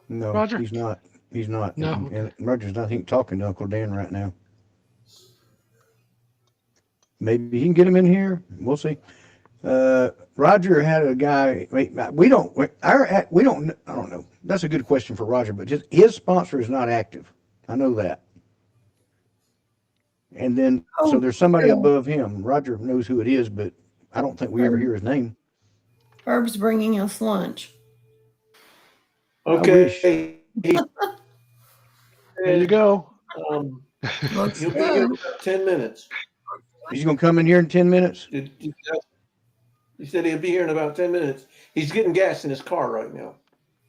No, Roger? he's not. He's not. No. And Okay. Roger's, I think, talking to Uncle Dan right now. Maybe he can get him in here. We'll see. Roger had a guy. We don't. We don't. I don't know. That's a good question for Roger. But just his sponsor is not active. I know that. And then so Oh, there's somebody Bill, above him. Roger knows who it is, but I don't think we ever hear Herb, his name. Herb's bringing us lunch. I wish. Okay, There you go. um, Looks he'll be here in good. about 10 minutes. He's gonna come in here in 10 minutes. He said he'll be here in about 10 minutes. He's getting gas in his car right now.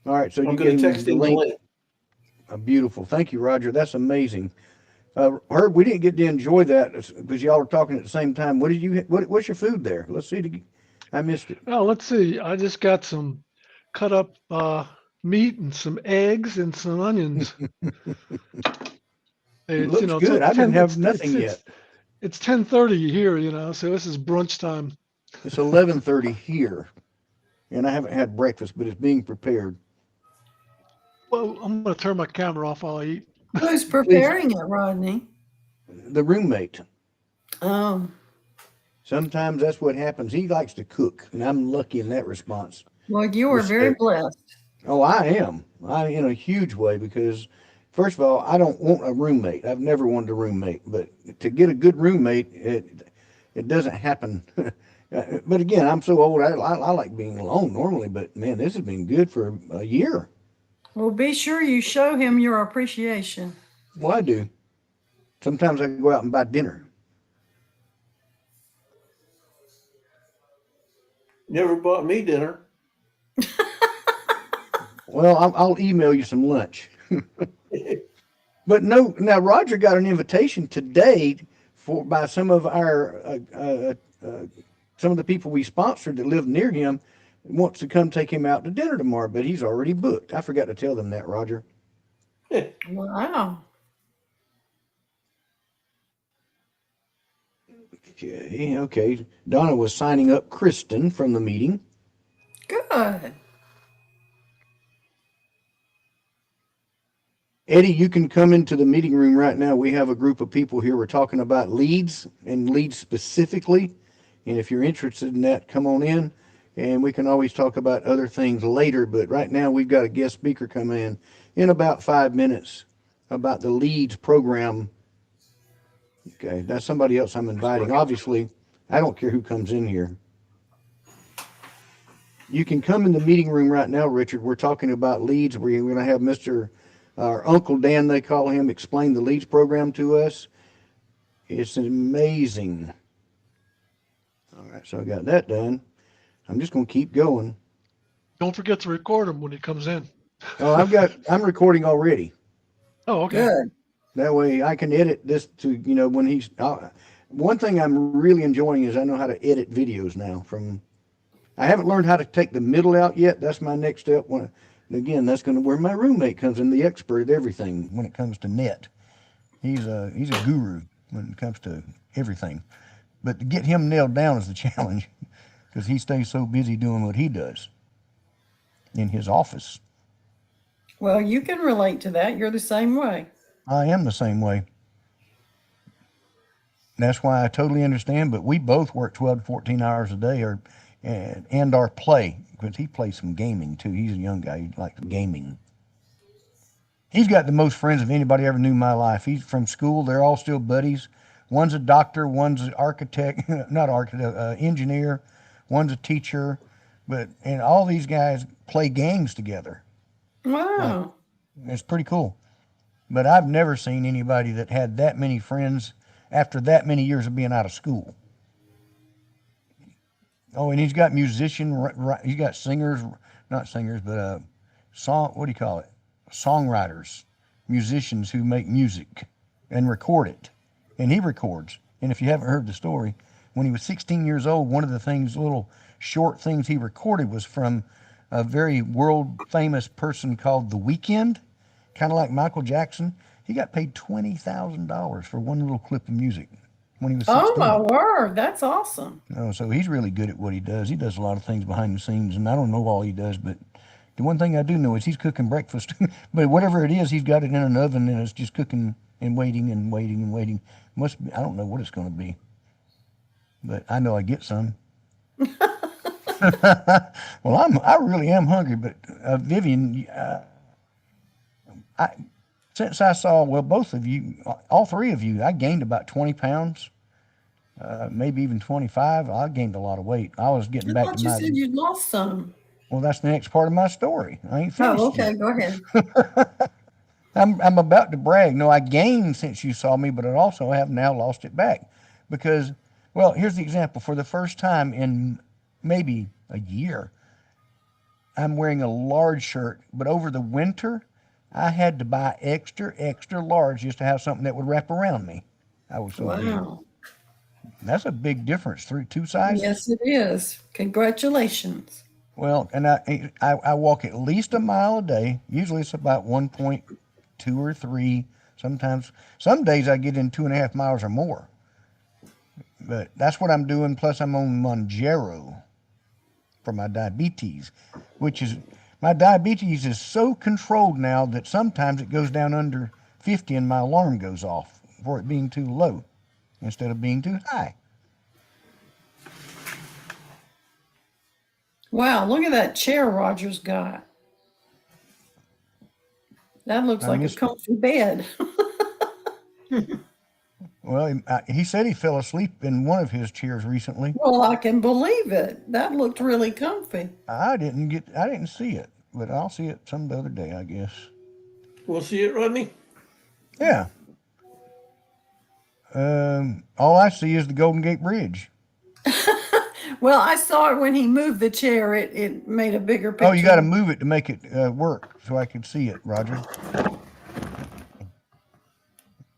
All right. So you I'm going gave to him text the him the link. link. Beautiful. Thank you, Roger. That's amazing. Herb, we didn't get to enjoy that because y'all were talking at the same time. What did you? What's your food there? Let's see. I missed it. Well, let's see. I just got some cut up meat and some eggs and some onions. It It's looks it's good. like I didn't 10. have nothing yet. It's 10:30 here. So this is brunch time. It's 11:30 here, and I haven't had breakfast, but it's being prepared. Well, I'm gonna turn my camera off while I eat. Who's Please, preparing it, Rodney? the roommate. Oh, Sometimes that's what happens. He likes to cook, and I'm lucky in that well, you are very respect. blessed. Oh, I am. I in a huge way because, first of all, I don't want a roommate. I've never wanted a roommate, but to get a good roommate, it doesn't happen. But again, I'm so old. I like being alone normally, but man, this has been good for a year. Well, be sure you show him your appreciation. Well, I do. Sometimes I go out and buy dinner. Never bought me dinner. Well, I'll email you some lunch. But no, now Roger got an invitation today for by some of our some of the people we sponsored that live near him wants to come take him out to dinner tomorrow, but he's already booked. I forgot to tell them that, Roger. Wow. Okay, okay. Donna was signing up Kristen from the meeting. Good. Eddie, you can come into the meeting room right now. We have a group of people here. We're talking about leads and leads specifically. And if you're interested in that, come on in. And we can always talk about other things later. But right now, we've got a guest speaker coming in about 5 minutes about the leads program. Okay, that's somebody else I'm inviting. Obviously, I don't care who comes in here. You can come in the meeting room right now, Richard. We're talking about leads. We're going to have Mr. Our Uncle Dan, they call him, explain the leads program to us. It's amazing. All right, so I got that done. I'm just going to keep going. Don't forget to record him when he comes in. Oh, I'm recording already. Oh, okay. Good. That way I can edit this to, when he's, one thing I'm really enjoying is I know how to edit videos now I haven't learned how to take the middle out yet. That's my next step. Again, that's going to where my roommate comes in, the expert at everything when it comes to net. He's a guru when it comes to everything. But to get him nailed down is the challenge because he stays so busy doing what he does in his office. Well, you can relate to that. You're the same way. I am the same way. That's why I totally understand. But we both work 12 to 14 hours a day, and our play because he plays some gaming too. He's a young guy. He likes gaming. He's got the most friends of anybody ever knew in my life. He's from school. They're all still buddies. One's a doctor. One's an architect. Not architect. Engineer. One's a teacher. And all these guys play games together. Like, Wow. it's pretty cool. But I've never seen anybody that had that many friends after that many years of being out of school. Oh, and he's got he's got singers, not singers, but what do you call it? Songwriters, musicians who make music and record it. And he records. And if you haven't heard the story, when he was 16 years old, one of the little short things he recorded was from a very world famous person called The Weeknd, kind of like Michael Jackson. He got paid $20,000 for one little clip of music when he was Oh, my 16. word. That's awesome. Oh, so he's really good at what he does. He does a lot of things behind the scenes, and I don't know all he does, but The one thing I do know is he's cooking breakfast. But whatever it is, he's got it in an oven and it's just cooking and waiting and waiting and waiting. Must be, I don't know what it's going to be, but I know I get some. Well, I really am hungry, but Vivian, since I saw, well, both of you, all three of you, I gained about 20 pounds, maybe even 25. I gained a lot of weight. I was getting I back thought to you my, said you lost some. well, that's the next part of my story. I ain't finished Oh, okay. yet. Go ahead. I'm about to brag. No, I gained since you saw me, but I also have now lost it back because, well, here's the example. For the first time in maybe a year, I'm wearing a large shirt, but over the winter, I had to buy extra large just to have something that would wrap around me. I was so big. Wow. That's a big difference through two sizes. Yes, it is. Congratulations. Well, and I walk at least a mile a day. Usually it's about 1.2 or 3. Sometimes, some days I get in 2.5 miles or more. But that's what I'm doing. Plus I'm on Monjaro for my diabetes, which is, my diabetes is so controlled now that sometimes it goes down under 50 and my alarm goes off for it being too low instead of being too high. Wow, look at that chair Roger's got. That looks I like a miss, comfy bed. well, he said he fell asleep in one of his chairs recently. Well, I can believe it. That looked really comfy. I didn't see it, but I'll see it some other day, I guess. We'll see it, Rodney. Yeah. All I see is the Golden Gate Bridge. Well, I saw it when he moved the chair. It made a bigger picture. Oh, you got to move it to make it work so I could see it, Roger.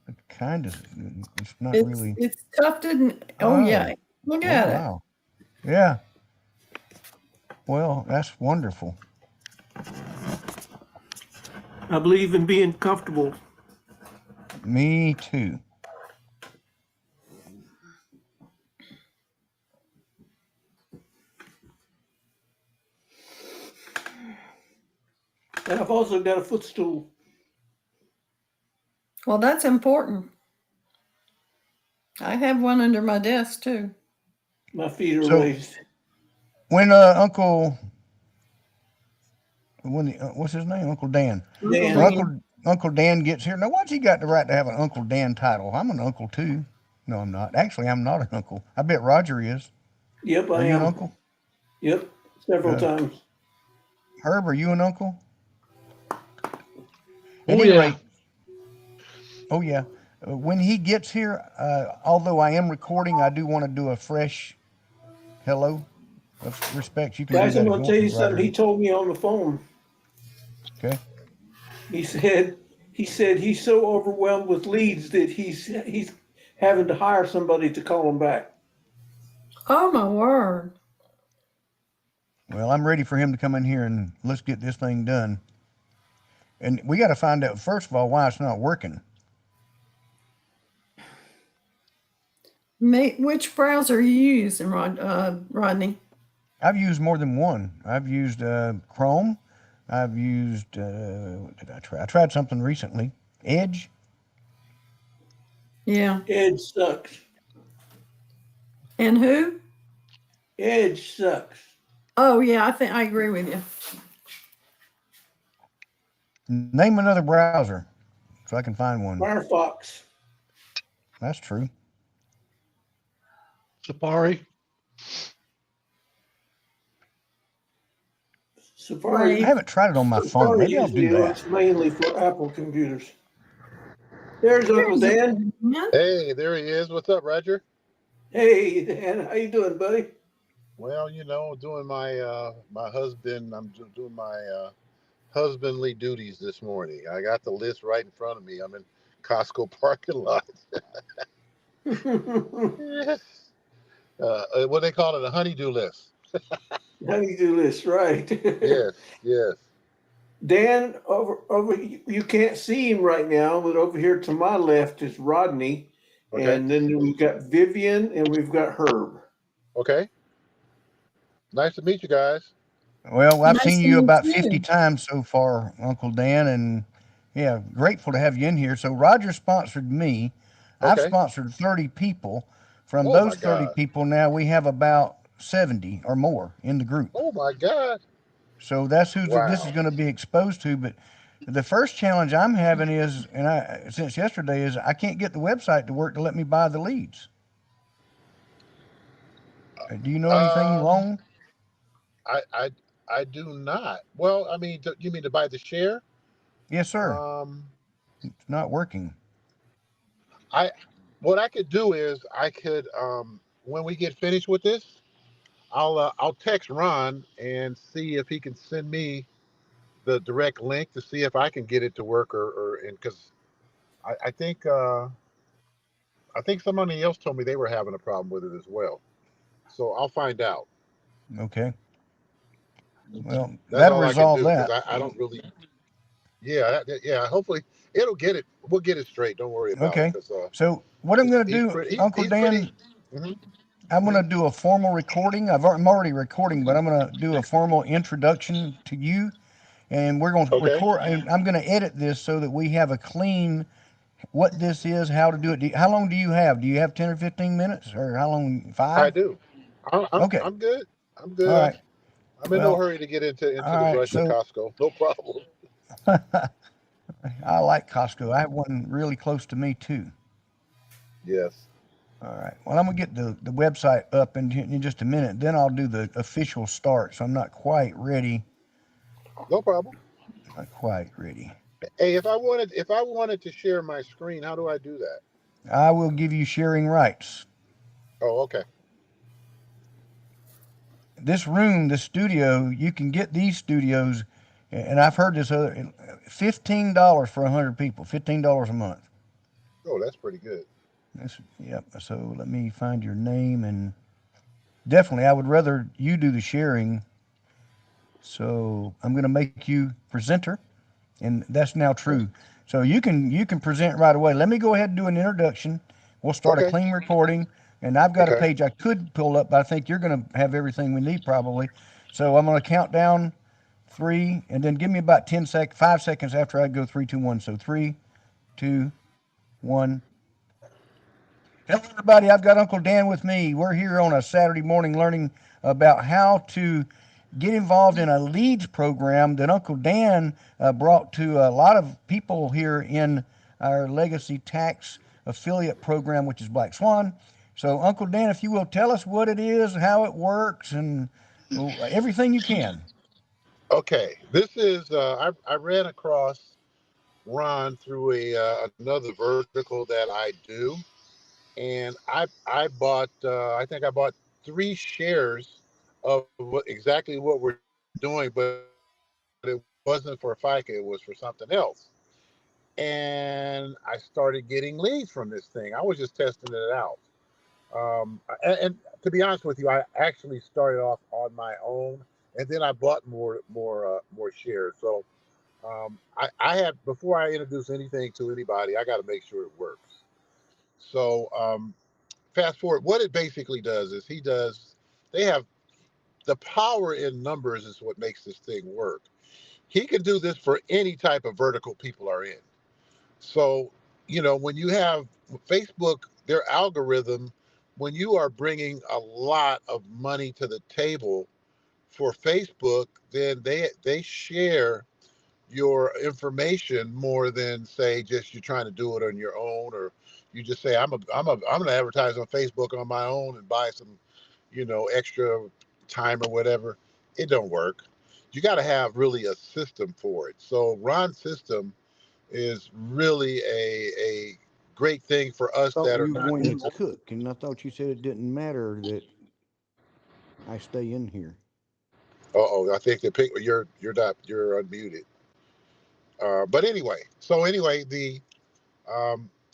It kind of, it's not really. It's tufted and oh yeah. Look Oh, at it. wow. Yeah. Well, that's wonderful. I believe in being comfortable. Me too. And I've also got a footstool. Well, that's important. I have one under my desk too. My feet are So- raised. When what's his name? Uncle Dan. Dan. When Uncle Dan gets here. Now, what's he got the right to have an Uncle Dan title? I'm an uncle too. No, I'm not. Actually, I'm not an uncle. I bet Roger is. Yep, Are I you an am. uncle? Yep, several times. Herb, are you an uncle? At Oh, any yeah. rate, oh yeah. When he gets here, although I am recording, I do want to do a fresh hello of respect. You can Guys, do that I'm if going to tell you want to, something. He Roger. told me on the phone. Okay. He said he's so overwhelmed with leads that he's having to hire somebody to call him back. Oh my word. Well, I'm ready for him to come in here and let's get this thing done. And we got to find out, first of all, why it's not working. Which browser are you using, Rodney? I've used more than one. I've used Chrome. I've used, what did I try? I tried something recently. Edge. Yeah. Edge sucks. And who? Edge sucks. Oh yeah, I think I agree with you. Name another browser so I can find one. Firefox. That's true. Safari. Safari. Right. I haven't tried it on my phone. Safari Maybe I'll usually do that. looks mainly for Apple computers. There's Uncle Dan. Hey, there he is. What's up, Roger? Hey, Dan. How you doing, buddy? Well, doing my my husband. I'm doing my husbandly duties this morning. I got the list right in front of me. I'm in Costco parking lot. What they call it, a honeydew list. Honeydew list, right? Yes, yes. Dan, over, you can't see him right now, but over here to my left is Rodney, Okay. and then we've got Vivian and we've got Herb. Okay. Nice to meet you guys. Well, I've Nice seen to you meet about 50 you. times so far, Uncle Dan, and yeah, grateful to have you in here. So Roger sponsored me. I've Okay. sponsored 30 people. From Oh those my 30 God. people now, we have about 70 or more in the group. Oh my God. So that's who this is Wow. going to be exposed to. But the first challenge I'm having is, and I since yesterday is, I can't get the website to work to let me buy the leads. Do you know anything Um, wrong? I I I do not. Well, I mean, you mean to buy the share? Yes, sir. Um, It's not working. I what I could do is I could when we get finished with this, I'll text Ron and see if he can send me the direct link to see if I can get it to work or and because I think I think somebody else told me they were having a problem with it as well. So I'll find out. Okay. Well, That's that'll all I can resolve do because that. I don't really. Yeah, yeah. Hopefully, it'll get it. We'll get it straight. Don't worry about it Okay. because So what I'm going to he's do, pretty. Uncle He's pretty. Dan, Hmm. I'm going Hmm. to do a formal recording. I'm already recording, but I'm going to do a formal introduction to you, and we're going to Okay. record. And I'm going to edit this so that we have a clean what this is, how to do it. How long do you have? Do you have 10 or 15 minutes, or how long? I 5? do. Okay. I'm good. I'm All good. right. I'm in no Well, hurry to get all into the right. brush at So Costco. No problem. I like Costco. I have one really close to me too. Yes. All right. Well, I'm gonna get the website up in just a minute. Then I'll do the official start. So I'm not quite ready. No problem. Not quite ready. Hey, if I wanted to share my screen, how do I do that? I will give you sharing rights. Oh, okay. This room, the studio, you can get these studios, and I've heard this other $15 for 100 people, $15 a month. Oh, that's pretty good. Yep. So let me find your name, and definitely I would rather you do the sharing. So I'm going to make you presenter, and that's now true. So you can present right away. Let me go ahead and do an introduction. We'll start a Okay. clean recording, and I've got a Okay. page I could pull up, but I think you're going to have everything we need probably. So I'm going to count down 3, and then give me about 5 seconds after I go 3, 2, 1. So 3, 2, 1. Hello, everybody. I've got Uncle Dan with me. We're here on a Saturday morning learning about how to get involved in a leads program that Uncle Dan brought to a lot of people here in our legacy tax affiliate program, which is Black Swan. So, Uncle Dan, if you will tell us what it is, how it works, and everything you can. Okay. This is I ran across Ron through a another vertical that I do, and I bought I think I bought 3 shares of exactly what we're doing, but it wasn't for FICA, it was for something else. And I started getting leads from this thing. I was just testing it out. And to be honest with you, I actually started off on my own, and then I bought more shares. So I have before I introduce anything to anybody, I got to make sure it works. So fast forward, what it basically does is they have the power in numbers is what makes this thing work. He can do this for any type of vertical people are in. So, when you have Facebook, their algorithm, when you are bringing a lot of money to the table for Facebook, then they share your information more than say just you trying to do it on your own, or you just say I'm gonna advertise on Facebook on my own and buy some extra time or whatever. It don't work. You got to have really a system for it. So Ron's system is really a great thing for us Thought that we are were not going to into. cook, and I thought you said it didn't matter that I stay in here. Oh, I think the pic you're not you're unmuted. But anyway, the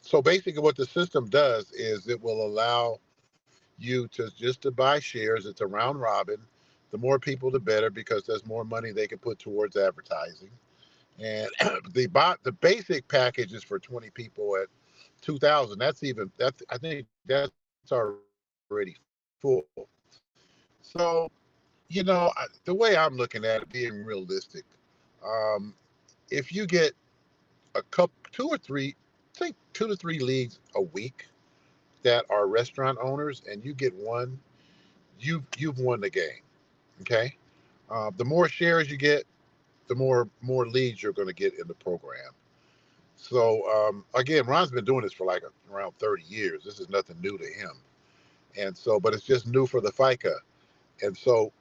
so basically what the system does is it will allow you to just to buy shares. It's a round robin. The more people, the better, because there's more money they can put towards advertising. And the basic package is for 20 people at 2,000. That's I think that's already full. So The way I'm looking at it, being realistic, um, if you get a couple, two or three, say 2 to 3 leads a week that are restaurant owners, and you get one, you've won the game. Okay. The more shares you get, the more leads you're going to get in the program. So again, Ron's been doing this for like around 30 years. This is nothing new to him, and so, but it's just new for the FICA. And so,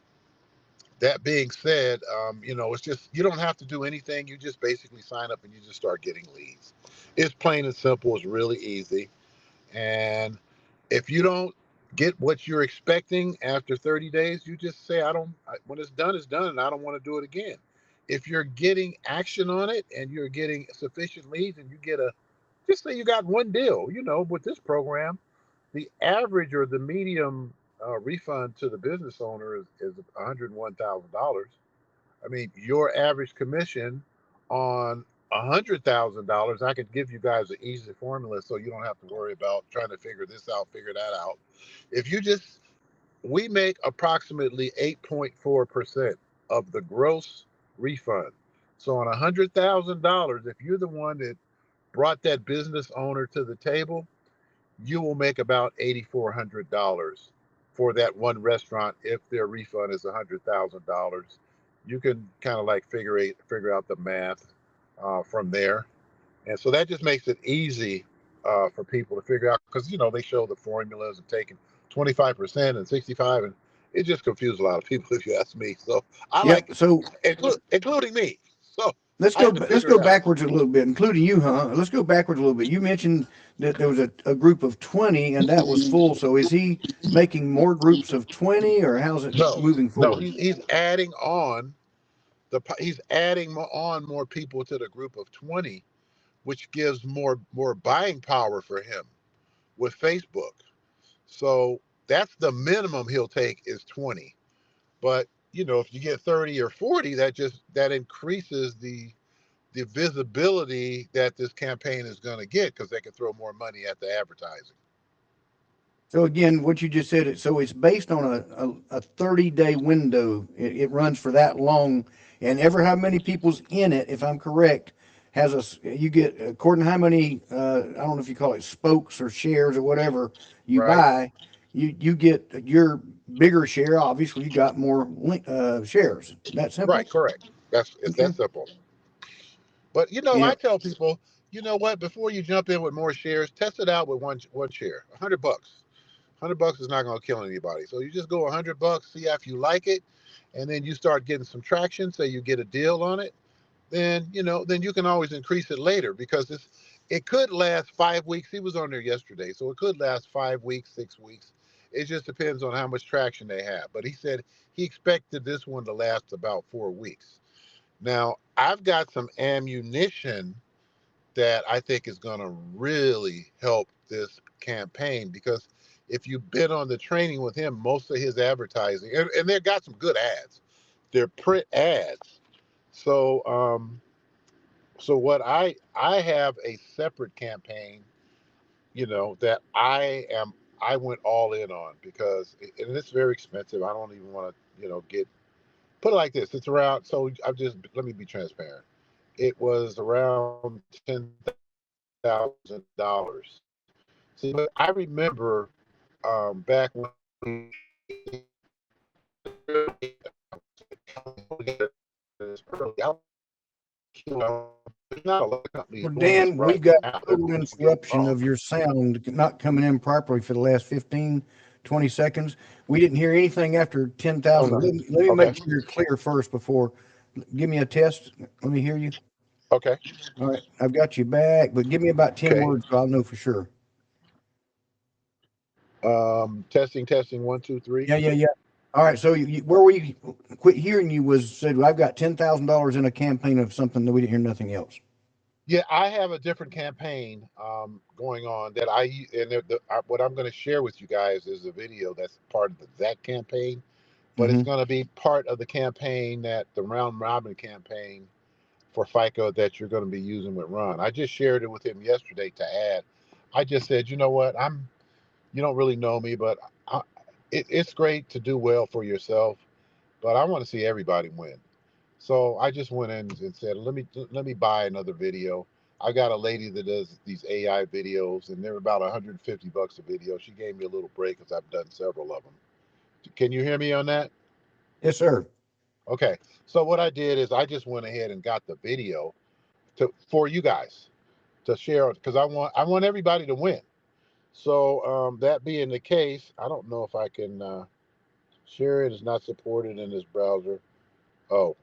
that being said, it's just, you don't have to do anything. You just basically sign up and you just start getting leads. It's plain and simple. It's really easy. And if you don't get what you're expecting after 30 days, you just say, when it's done, it's done, and I don't want to do it again. If you're getting action on it and you're getting sufficient leads, and you get just say you got one deal, with this program, the average or the medium refund to the business owner is $101,000. I mean, your average commission on $100,000, I could give you guys an easy formula so you don't have to worry about trying to figure this out, figure that out. If you just, we make approximately 8.4% of the gross refund. So on $100,000, if you're the one that brought that business owner to the table, you will make about $8,400 for that one restaurant if their refund is $100,000. You can kind of like figure out the math from there, and so that just makes it easy for people to figure out, because they show the formulas of taking 25% and 65, and it just confused a lot of people if you ask me. So I Yep. like, So including me. So let's I go. had to Let's figure go it out. backwards a little bit, including you, huh? Let's go backwards a little bit. You mentioned that there was a group of 20, and that was full. So is he making more groups of 20, or how's it No, moving no, forward? he's adding on he's adding on more people to the group of 20, which gives more buying power for him with Facebook. So that's the minimum he'll take, is 20. But if you get 30 or 40, that increases the visibility that this campaign is going to get, because they can throw more money at the advertising. So again, what you just said, so it's based on a 30-day window. It runs for that long, and ever how many people's in it, if I'm correct, you get, according to how many, I don't know if you call it spokes or shares or whatever you Right. buy, you get your bigger share. Obviously, you got more shares. That simple? Right. Correct. It's Okay. that simple. But Yeah. I tell people, what? Before you jump in with more shares, test it out with one share. $100. $100 is not going to kill anybody. So you just go $100, see if you like it, and then you start getting some traction. Say you get a deal on it, then you can always increase it later, because it could last 5 weeks. He was on there yesterday, so it could last 5 weeks, 6 weeks. It just depends on how much traction they have. But he said he expected this one to last about 4 weeks. Now I've got some ammunition that I think is going to really help this campaign, because if you've been on the training with him, most of his advertising, and they've got some good ads, they're print ads. So so what I have a separate campaign, that I went all in on, because and it's very expensive. I don't even want to, get, put it like this. It's around, so I just, let me be transparent. It was around $10,000. See, but I remember back when we there's not a lot of companies Well, doing this Dan, we've right got now. They're total getting interruption wrong. of your sound not coming in properly for the last 15, 20 seconds. We didn't hear anything after Oh 10,000. no. Let me Okay. make sure you're clear first before. Give me a test. Let me hear you. Okay. All right. I've got you back, but give me about 10 Okay. words so I'll know for sure. Testing, testing, 1, 2, 3. Yeah. All right. So where we quit hearing you was said, well, I've got $10,000 in a campaign of something that we didn't hear nothing else. Yeah, I have a different campaign going on that what I'm going to share with you guys is a video that's part of that campaign, but it's Mm-hmm. going to be part of the campaign, that the round robin campaign for FICO that you're going to be using with Ron. I just shared it with him yesterday to add. I just said, you know what, you don't really know me, but it's great to do well for yourself. but I want to see everybody win. So I just went in and said, let me buy another video. I got a lady that does these AI videos, and they're about $150 a video. She gave me a little break because I've done several of them. Can you hear me on that? Yes, sir. Okay. So what I did is I just went ahead and got the video for you guys to share because I want everybody to win. So that being the case, I don't know if I can share it. It's not supported in this browser. Oh,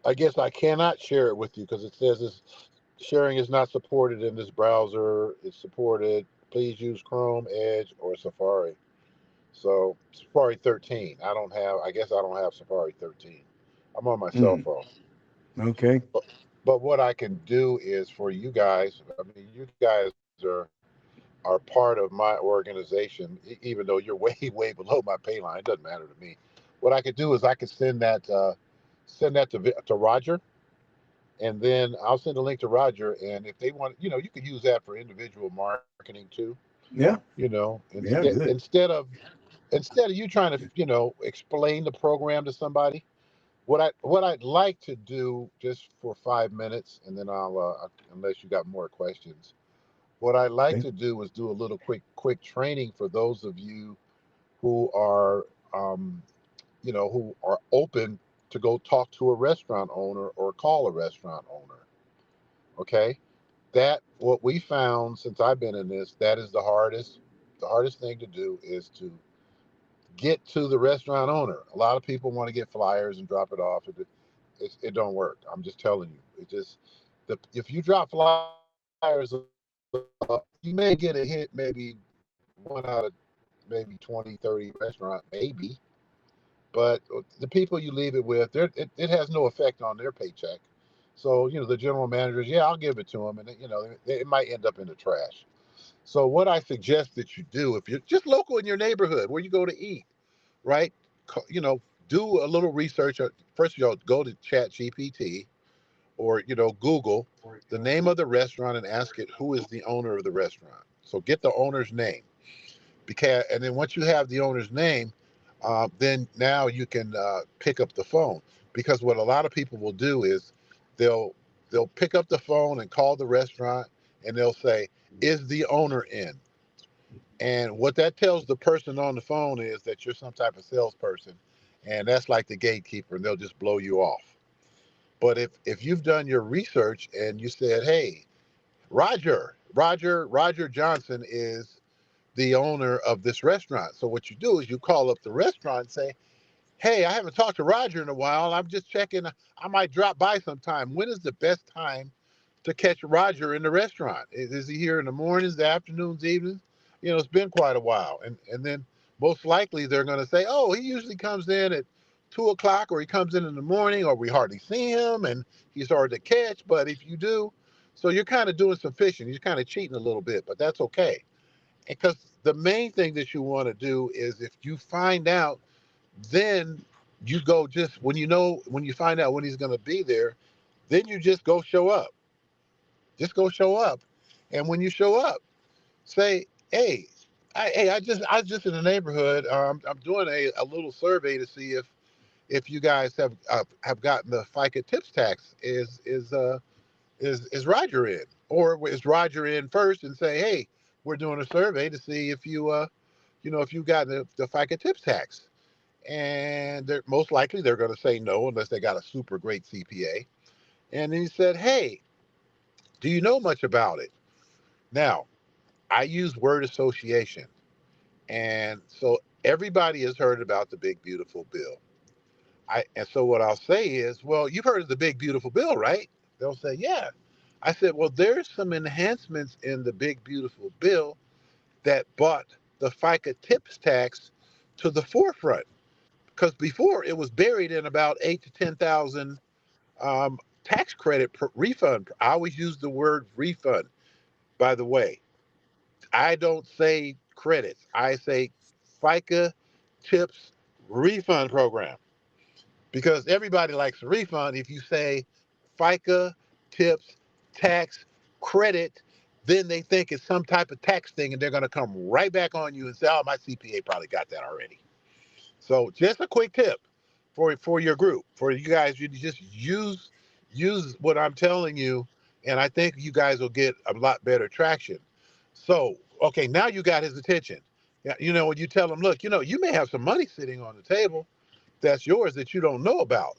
I guess I cannot share it with you because it says this sharing is not supported in this browser. It's supported. Please use Chrome, Edge, or Safari. So Safari 13. I guess I don't have Safari 13. I'm on my cell Mm, phone. okay. But what I can do is for you guys, I mean, you guys are part of my organization, even though you're way, way below my pay line. It doesn't matter to me. What I could do is I could send that to Roger, and then I'll send a link to Roger. And if they want, you could use that for individual marketing too. Yeah. Yeah. Instead Good. instead of you trying to explain the program to somebody, what I'd like to do just for 5 minutes, and then I'll unless you got more questions. What I'd like Okay. to do is do a little quick training for those of you who are who are open to go talk to a restaurant owner or call a restaurant owner. Okay, that what we found since I've been in this, that is the hardest thing to do is to get to the restaurant owner. A lot of people want to get flyers and drop it off. It don't work. I'm just telling you. If you drop flyers, you may get a hit, maybe one out of maybe 20, 30 restaurant, maybe. But the people you leave it with, it has no effect on their paycheck. So, the general managers, yeah, I'll give it to them. And, it might end up in the trash. So what I suggest that you do, if you're just local in your neighborhood where you go to eat, right? Do a little research. First of all, go to Chat GPT or, Google the name of the restaurant and ask it who is the owner of the restaurant. So get the owner's name. And then once you have the owner's name, then now you can pick up the phone, because what a lot of people will do is they'll pick up the phone and call the restaurant, and they'll say, is the owner in? And what that tells the person on the phone is that you're some type of salesperson, and that's like the gatekeeper, and they'll just blow you off. But if you've done your research and you said, hey, Roger Johnson is the owner of this restaurant. So what you do is you call up the restaurant and say, hey, I haven't talked to Roger in a while. I'm just checking. I might drop by sometime. When is the best time to catch Roger in the restaurant? Is he here in the mornings, the afternoons, evenings? It's been quite a while. And then most likely they're going to say, oh, he usually comes in at 2 o'clock, or he comes in the morning, or we hardly see him and he's hard to catch. But if you do, so you're kind of doing some fishing. You're kind of cheating a little bit, but that's okay. Because the main thing that you want to do is, if you find out, then you go, just when you find out when he's going to be there, then you just go show up. Just go show up. And when you show up, say, hey, I just in the neighborhood. I'm doing a little survey to see if you guys have gotten the FICA tips tax. Is Roger in, or is Roger in first, and say, hey, we're doing a survey to see if if you got the FICA tips tax. And most likely they're going to say no, unless they got a super great CPA. And then he said, hey, do you know much about it? Now, I use word association. And so everybody has heard about the big, beautiful bill. And so what I'll say is, well, you've heard of the big, beautiful bill, right? They'll say, yeah. I said, well, there's some enhancements in the big, beautiful bill that brought the FICA tips tax to the forefront. Because before, it was buried in about 8 to 10,000 tax credit refund. I always use the word refund. By the way, I don't say credits. I say FICA tips refund program, because everybody likes a refund. If you say FICA tips tax credit, then they think it's some type of tax thing, and they're going to come right back on you and say, oh, my CPA probably got that already. So just a quick tip. for your group, for you guys. You just use what I'm telling you, and I think you guys will get a lot better traction. So, okay, now you got his attention. Yeah, when you tell him, look, you may have some money sitting on the table that's yours that you don't know about.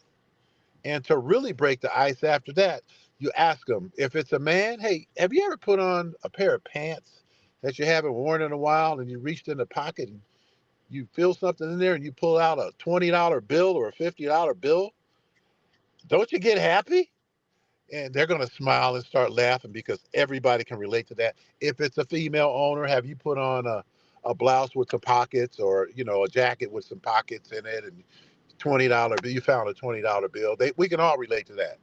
And to really break the ice after that, you ask him, if it's a man, hey, have you ever put on a pair of pants that you haven't worn in a while, and you reached in the pocket and you feel something in there and you pull out a $20 bill or a $50 bill? Don't you get happy? And they're going to smile and start laughing because everybody can relate to that. If it's a female owner, have you put on a blouse with some pockets, or a jacket with some pockets in it, and $20 bill, you found a $20 bill? We can all relate to that.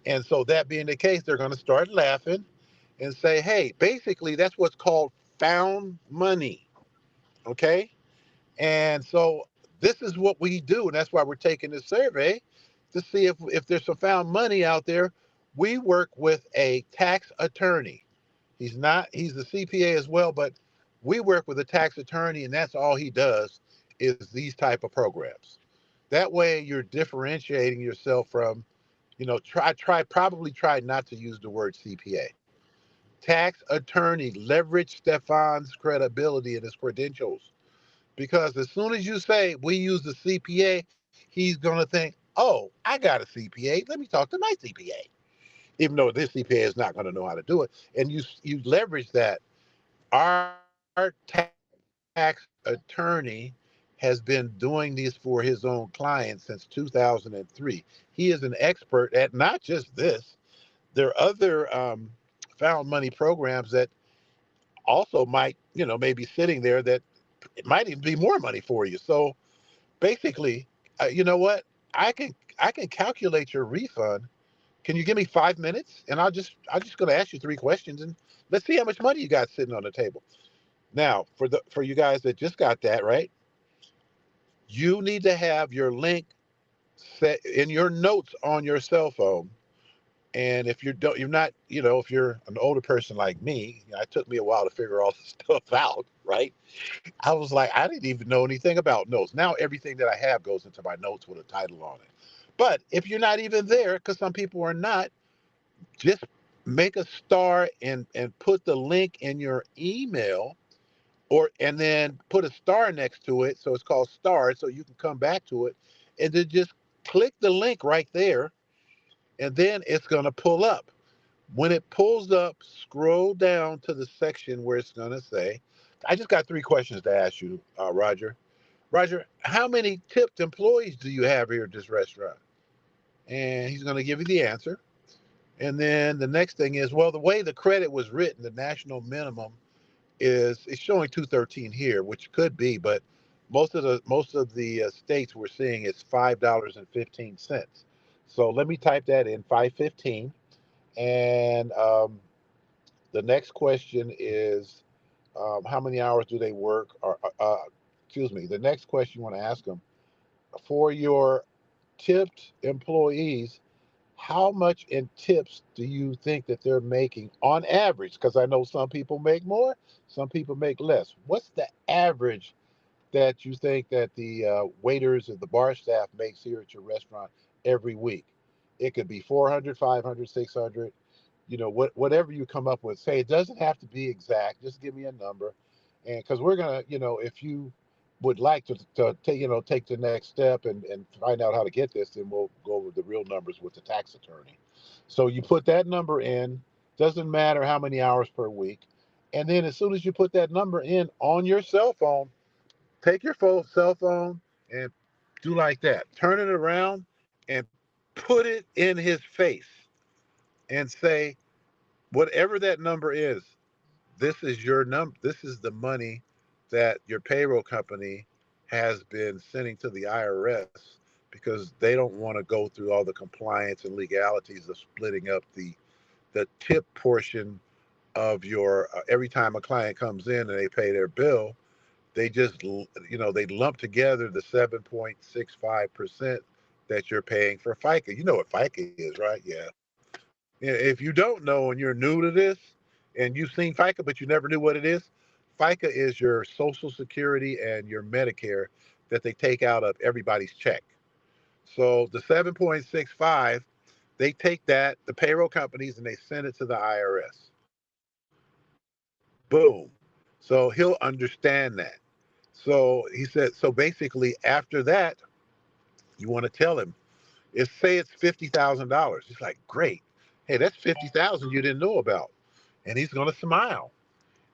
And so, that being the case, they're going to start laughing and say, hey, basically that's what's called found money. Okay. And so this is what we do, and that's why we're taking this survey to see if there's some found money out there. We work with a tax attorney. He's the CPA as well, but we work with a tax attorney, and that's all he does is these type of programs. That way you're differentiating yourself from, probably try not to use the word CPA. Tax attorney, leverage Stefan's credibility and his credentials. Because as soon as you say we use the CPA, he's going to think, oh, I got a CPA. Let me talk to my CPA. Even though this CPA is not going to know how to do it. And you leverage that. Our tax attorney has been doing this for his own clients since 2003. He is an expert at not just this. There are other found money programs that also might, maybe sitting there that it might even be more money for you. So basically, you know what? I can calculate your refund. Can you give me 5 minutes? And I'm just going to ask you 3 questions, and let's see how much money you got sitting on the table. Now, for you guys that just got that right, you need to have your link set in your notes on your cell phone. And if you're not, if you're an older person like me, it took me a while to figure all this stuff out, right? I was like, I didn't even know anything about notes. Now everything that I have goes into my notes with a title on it. But if you're not even there, because some people are not, just make a star and put the link in your email, and then put a star next to it. So it's called star, so you can come back to it, and then just click the link right there, and then it's going to pull up. When it pulls up, scroll down to the section where it's going to say, I just got 3 questions to ask you, Roger. Roger, how many tipped employees do you have here at this restaurant? And he's going to give you the answer. And then the next thing is, well, the way the credit was written, the national minimum it's showing 213 here, which could be, but most of the states we're seeing is $5.15. So let me type that in, 515. And the next question is, how many hours do they work? Or excuse me. The next question you want to ask them, for your tipped employees, how much in tips do you think that they're making on average? Because I know some people make more, some people make less. What's the average that you think that the waiters and the bar staff makes here at your restaurant every week? It could be 400, 500, 600. Whatever you come up with. Say it doesn't have to be exact. Just give me a number, and because we're gonna, if you would like to take take the next step and find out how to get this, then we'll go over the real numbers with the tax attorney. So you put that number in. Doesn't matter how many hours per week, and then as soon as you put that number in on your cell phone, take your cell phone and do like that. Turn it around and put it in his face and say, whatever that number is, this is your number. This is the money that your payroll company has been sending to the IRS because they don't want to go through all the compliance and legalities of splitting up the tip portion of your every time a client comes in and they pay their bill, they just they lump together the 7.65% that you're paying for FICA. You know what FICA is, right? Yeah. If you don't know and you're new to this and you've seen FICA, but you never knew what it is, FICA is your Social Security and your Medicare that they take out of everybody's check. So the 7.65, they take that, the payroll companies, and they send it to the IRS. Boom. So he'll understand that. So he said, so basically after that, you want to tell him, say it's $50,000. He's like, great. Hey, that's 50,000 you didn't know about. And he's going to smile.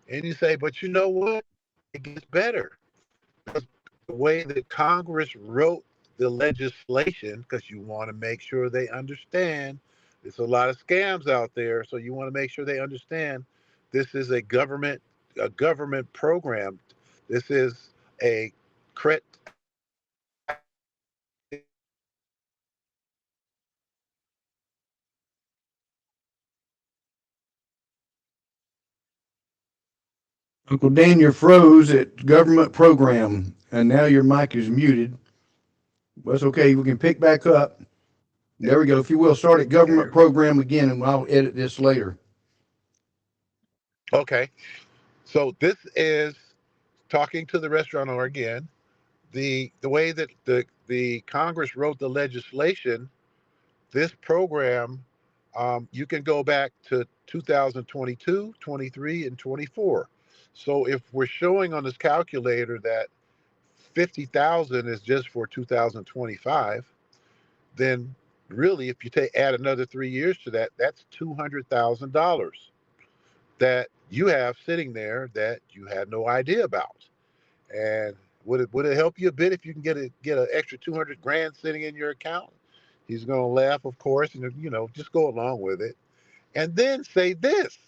And you say, but you know what? It gets better. The way that Congress wrote the legislation, because you want to make sure they understand there's a lot of scams out there, so you want to make sure they understand this is a government program. This is a credit. Uncle Dan, you're froze at government program, and now your mic is muted. That's okay. We can pick back up. There we go. If you will, start at government program again, and I'll edit this later. Okay, so this is talking to the restaurant owner again. The way that the Congress wrote the legislation, this program, you can go back to 2022, 23, and 24. So if we're showing on this calculator that 50,000 is just for 2025, then really, if you add another 3 years to that, that's $200,000 that you have sitting there that you had no idea about. And would it help you a bit if you can get an extra 200 grand sitting in your account? He's going to laugh, of course, and just go along with it. And then say this.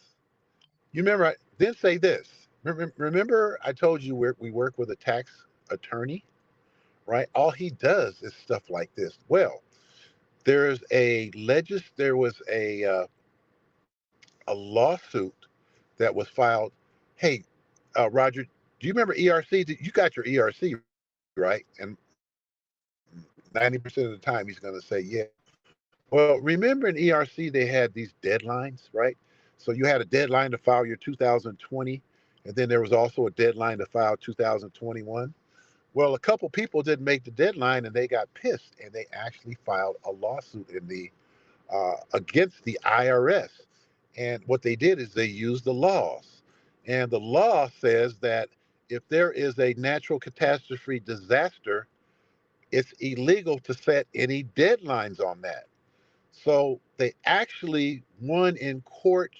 You remember? Then say this. Remember, I told you we work with a tax attorney, right? All he does is stuff like this. Well, there was a lawsuit that was filed. Hey, Roger, do you remember ERC? You got your ERC, right? And 90% of the time he's going to say, yeah. Well, remember in ERC, they had these deadlines, right? So you had a deadline to file your 2020, and then there was also a deadline to file 2021. Well, a couple people didn't make the deadline and they got pissed and they actually filed a lawsuit against the IRS. And what they did is they used the laws. And the law says that if there is a natural catastrophe disaster, it's illegal to set any deadlines on that. So they actually won in court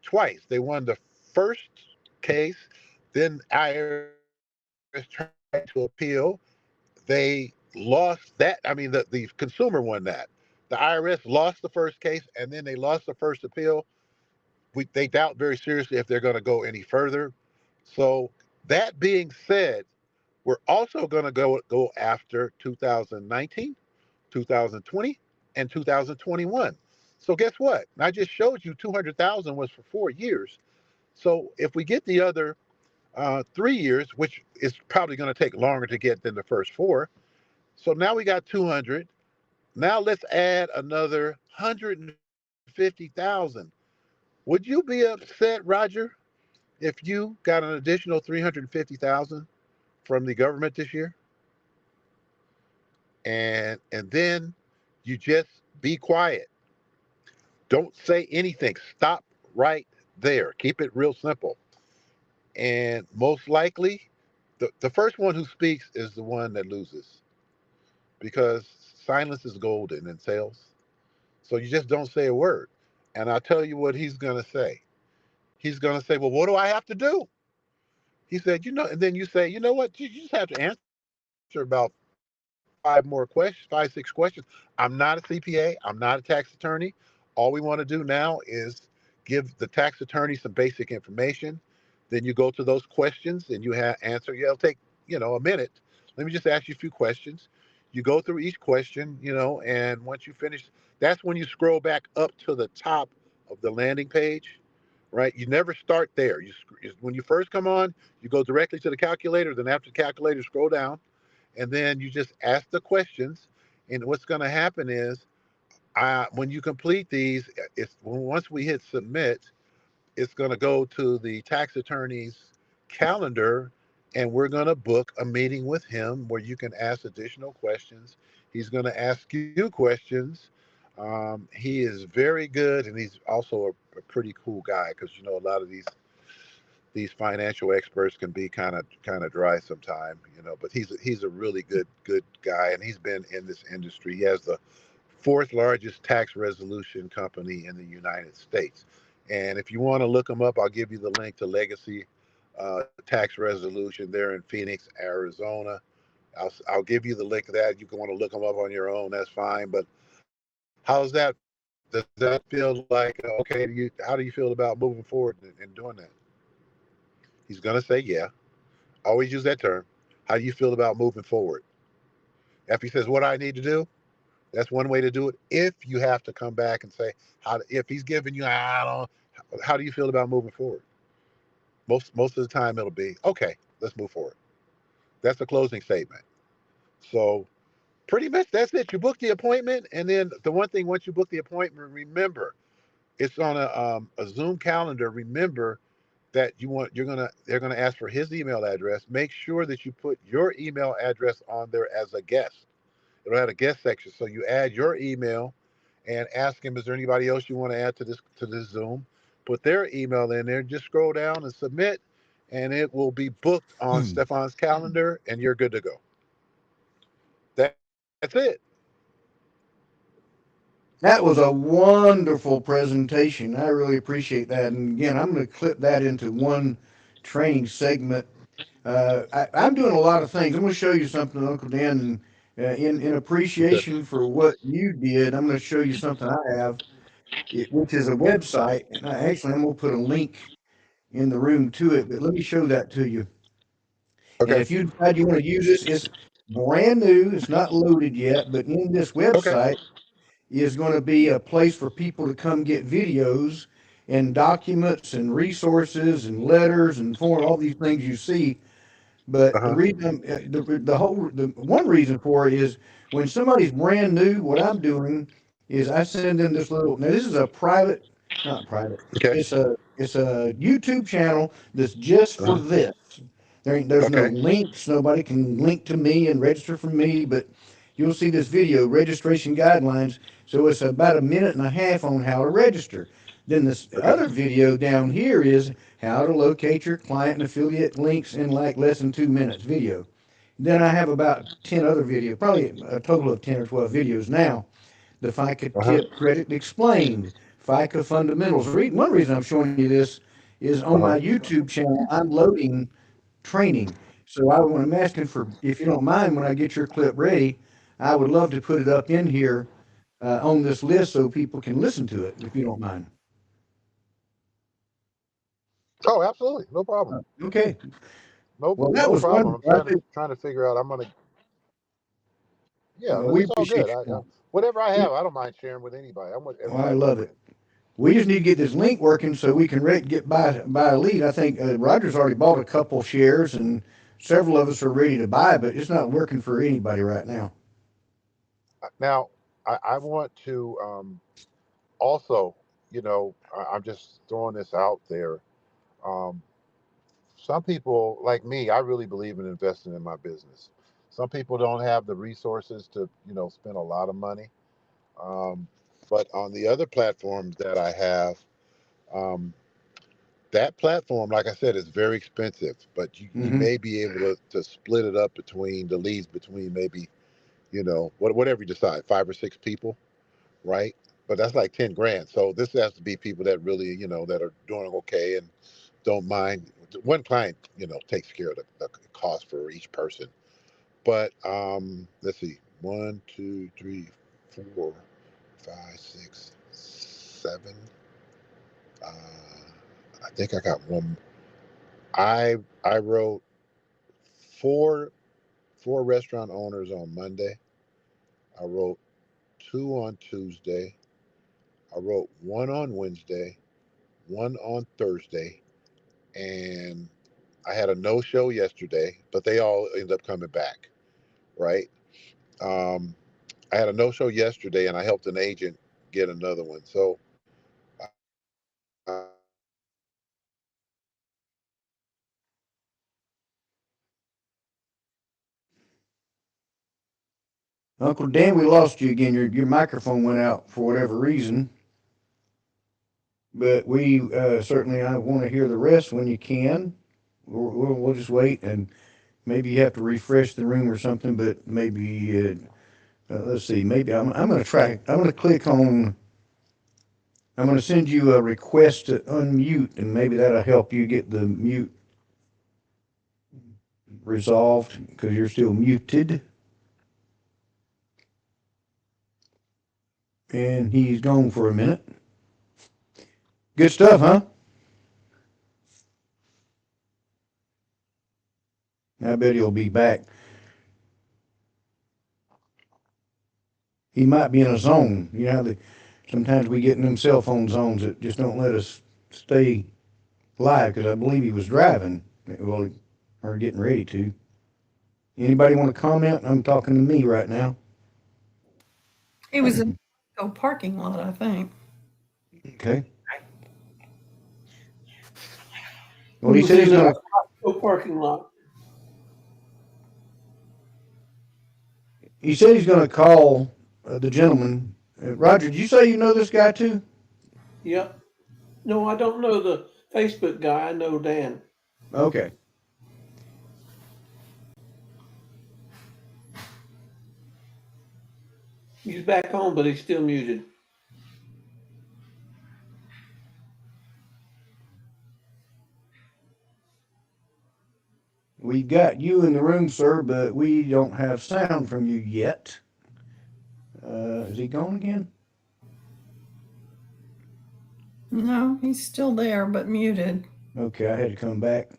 twice. They won the first case, then IRS tried to appeal. They lost that. I mean, the consumer won that. The IRS lost the first case, and then they lost the first appeal. They doubt very seriously if they're going to go any further. So that being said, we're also going to go after 2019, 2020, and 2021. So guess what? I just showed you 200,000 was for 4 years. So if we get the other 3 years, which is probably going to take longer to get than the first four, so now we got 200. Now let's add another 150,000. Would you be upset, Roger, if you got an additional 350,000 from the government this year? And then you just be quiet. Don't say anything. Stop right there. Keep it real simple. And most likely, the first one who speaks is the one that loses because silence is golden in sales. So you just don't say a word. And I'll tell you what he's going to say. He's going to say, well, what do I have to do? He said, and then you say, you know what? You just have to answer about five more questions, 5, 6 questions. I'm not a CPA. I'm not a tax attorney. All we want to do now is give the tax attorney some basic information. Then you go to those questions and you answer. Yeah, it'll take, a minute. Let me just ask you a few questions. You go through each question, and once you finish, that's when you scroll back up to the top of the landing page, right? You never start there. When you first come on, you go directly to the calculator. Then after the calculator, scroll down and then you just ask the questions. And what's going to happen is, when you complete these, once we hit submit, it's going to go to the tax attorney's calendar, and we're going to book a meeting with him where you can ask additional questions. He's going to ask you questions. He is very good, and he's also a pretty cool guy because you know a lot of these financial experts can be kind of dry sometimes, you know. But he's a really good guy, and he's been in this industry. He has the fourth largest tax resolution company in the United States. And if you want to look him up, I'll give you the link to Legacy Tax Resolution there in Phoenix, Arizona. I'll give you the link to that. You can want to look them up on your own. That's fine. But how's that? Does that feel like okay? How do you feel about moving forward and doing that? He's gonna say yeah. Always use that term. How do you feel about moving forward? If he says what I need to do, that's one way to do it. If you have to come back and say if he's giving you I don't, how do you feel about moving forward? Most of the time it'll be okay. Let's move forward. That's a closing statement. So pretty much that's it. You book the appointment, and then the one thing once you book the appointment, remember it's on a Zoom calendar. Remember that they're gonna ask for his email address. Make sure that you put your email address on there as a guest. It'll have a guest section, so you add your email and ask him, is there anybody else you want to add to this Zoom? Put their email in there. Just scroll down and submit, and it will be booked on Hmm. Stefan's calendar, and you're good to go. That, that's it. That was a wonderful presentation. I really appreciate that. And again, I'm going to clip that into one training segment. I'm doing a lot of things. I'm going to show you something, Uncle Dan, and in Okay. appreciation for what you did. I'm going to show you something I have, which is a website. And I'm going to put a link in the room to it. But let me show that to you. And Okay. if you decide you want to use this, it's brand new. It's not loaded yet. But in this Okay. website is going to be a place for people to come get videos and documents and resources and letters and form all these things you see. Uh But the huh. reason the one reason for it is when somebody's brand new, what I'm doing is I send them this little. Now this is a private, not private. Okay. It's a YouTube channel that's just Uh for huh. this. There's no Okay. links. Nobody can link to me and register for me, but you'll see this video, registration guidelines. So it's about a minute and a half on how to register. Then this Okay. other video down here is how to locate your client and affiliate links in like less than 2 minutes video. Then I have about 10 other videos, probably a total of 10 or 12 videos now. The FICA Uh huh. tip credit explained, FICA fundamentals. One reason I'm showing you this is on Uh my huh. YouTube channel, I'm loading training. So I'm asking for, if you don't mind, when I get your clip ready, I would love to put it up in here on this list so people can listen to it, if you don't mind. Oh, absolutely. No problem. Okay. No, Well, that no was problem. I'm wonderful. I think, trying to figure out. I'm gonna. Yeah, well, we it's all good. appreciate you. Whatever I have, I don't mind sharing with anybody. I want Well, I everybody to love know it. it. We just need to get this link working so we can get buy a lead. I think Roger's already bought a couple shares, and several of us are ready to buy, but it's not working for anybody right now. Now, I want to also, I'm just throwing this out there. Um, some people like me, I really believe in investing in my business. Some people don't have the resources to, spend a lot of money. Um, but on the other platforms that I have, um, that platform, like I said, is very expensive. But you Hmm. may be able to split it up between the leads between maybe, whatever you decide, 5 or 6 people, right? But that's like 10 grand. So this has to be people that really, that are doing okay and don't mind. One client, takes care of the cost for each person. But let's see, 1, 2, 3, 4, 5, 6, 7. I think I got one. I wrote four restaurant owners on Monday. I wrote two on Tuesday. I wrote one on Wednesday, one on Thursday, and I had a no show yesterday, but they all ended up coming back, right? Um, I had a no show yesterday, and I helped an agent get another one. So Uncle Dan, we lost you again. Your microphone went out for whatever reason. But we certainly I want to hear the rest when you can. We'll just wait, and maybe you have to refresh the room or something. But maybe let's see. Maybe I'm going to try. I'm going to click on. I'm going to send you a request to unmute, and maybe that'll help you get the mute resolved because you're still muted. And he's gone for a minute. Good stuff, huh? I bet he'll be back. He might be in a zone. You know, sometimes we get in them cell phone zones that just don't let us stay live because I believe he was driving. Well, or getting ready to. Anybody want to comment? I'm talking to me right now. He was in a parking lot, I think. Okay. Well, he said he's in going a parking lot. He said he's going to call the gentleman. Roger, did you say you know this guy too? Yep. No, I don't know the Facebook guy. I know Dan. Okay. He's back home, but he's still muted. We've got you in the room, sir, but we don't have sound from you yet. Is he gone again? No, he's still there, but muted. Okay, I had to come back.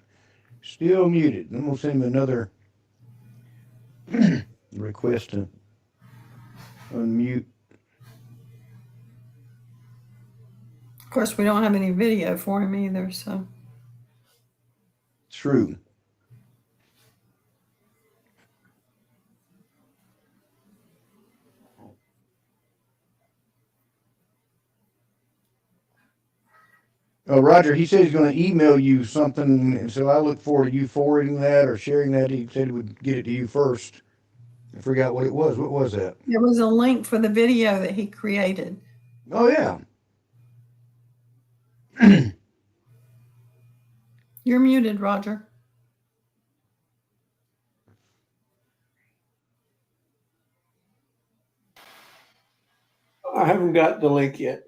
Still muted. I'm going to send him another request to unmute. Of course, we don't have any video for him either, so. True. Oh, Roger, he said he's going to email you something, and so I look forward to you forwarding that or sharing that. He said he would get it to you first. I forgot what it was. What was that? There was a link for the video that he created. Oh, yeah. You're muted, Roger. I haven't got the link yet.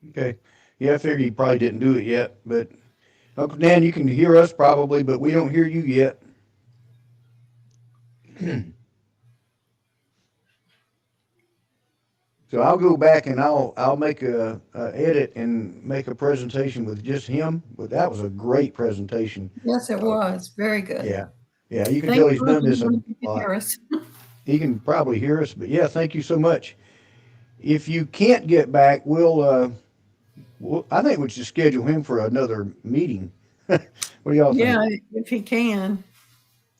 Okay. Yeah, I figured he probably didn't do it yet, but Uncle Dan, you can hear us probably, but we don't hear you yet. So I'll go back and I'll make a edit and make a presentation with just him. But that was a great presentation. Yes, it was. Very good. Yeah. Yeah, you can Thank tell he's you, done this a everyone, if you can lot. hear us. He can probably hear us, but yeah, thank you so much. If you can't get back, I think we should schedule him for another meeting. What do y'all think? Yeah, if he can.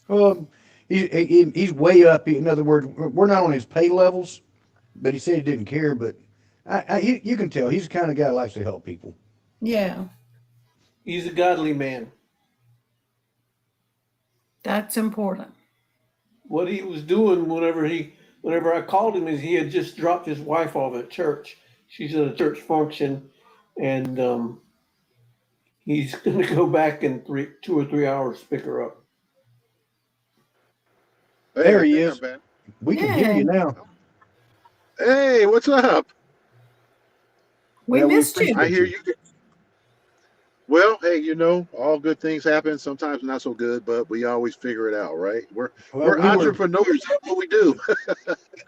Well, he's way up. In other words, we're not on his pay levels, but he said he didn't care. But you can tell he's the kind of guy that likes to help people. Yeah, He's a godly man. that's important. What he was doing whenever I called him is he had just dropped his wife off at church. She's at a church function, and he's going to go back in 2 or 3 hours to pick her up. Hey, There I he think is. I'm back. We can hear you now. Hey, what's up? We Yeah, we missed you. appreciate I hear you. Well, hey, all good things happen. Sometimes not so good, but we always figure it out, right? We're Well, entrepreneurs. That's what we do.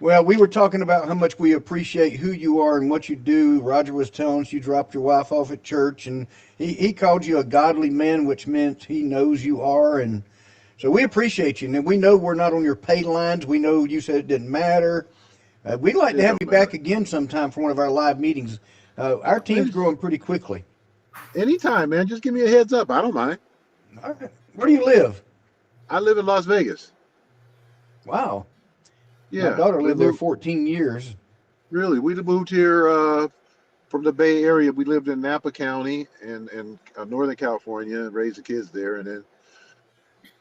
we were talking about how much we appreciate who you are and what you do. Roger was telling us you dropped your wife off at church, and he called you a godly man, which meant he knows you are, and so we appreciate you. And we know we're not on your pay lines. We know you said it didn't matter. We'd like to It have don't you back matter. again sometime for one of our live meetings. Our team's growing pretty quickly. Anytime, man. Just give me a heads up. I don't mind. All right. Where do you live? I live in Las Vegas. Wow. Yeah, My daughter we lived there moved. 14 years. Really, we moved here from the Bay Area. We lived in Napa County and Northern California and raised the kids there. And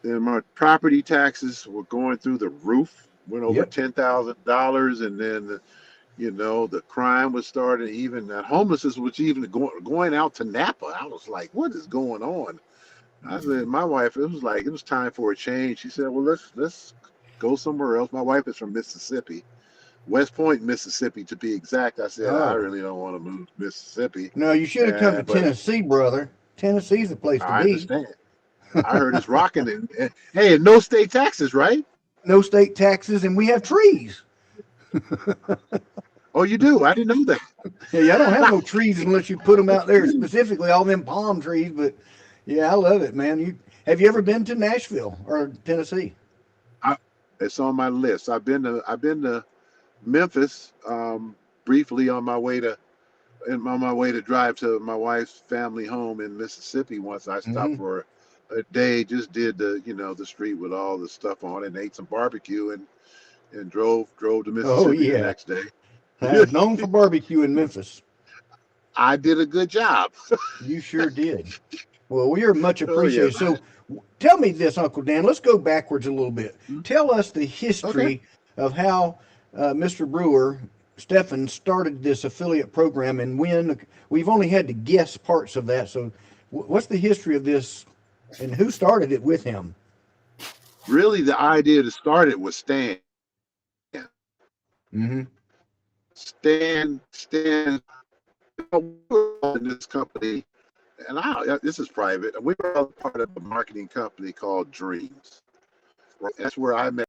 then my property taxes were going through the roof. went over Yep. $10,000, and then the crime was starting. Even that homelessness was even going out to Napa. I was like, what is going on? I said, my wife, it was time for a change. She said, well, let's go somewhere else. My wife is from Mississippi, West Point, Mississippi, to be exact. I said, I Oh. really don't want to move to Mississippi. No, you should have come to But Tennessee, brother. Tennessee's the place to I be. understand. I heard it's rocking. And hey, no state taxes, right? No state taxes, and we have trees. Oh, you do? I didn't know Yeah, I don't have that. no trees unless you put them out there, specifically all them palm trees. But yeah, I love it, man. Have you ever been to Nashville or Tennessee? It's on my list. I've been to Memphis briefly on my way to drive to my wife's family home in Mississippi. Once I stopped Mm-hmm. for a day, just did the street with all the stuff on it, and ate some barbecue, and drove to Oh Mississippi the yeah, next day. known for barbecue in Memphis. I did a good job. You sure did. Well, we are much Oh yeah. appreciated. So, tell me this, Uncle Dan. Let's go backwards a little bit. Tell us the history Okay. of how Mr. Brewer, Stefan, started this affiliate program, and when. We've only had to guess parts of that. So, what's the history of this, and who started it with him? Really, the idea to start it was Stan. Mm-hmm. Stan in this company, and this is private. We were all part of a marketing company called Dreams. Right? That's where I met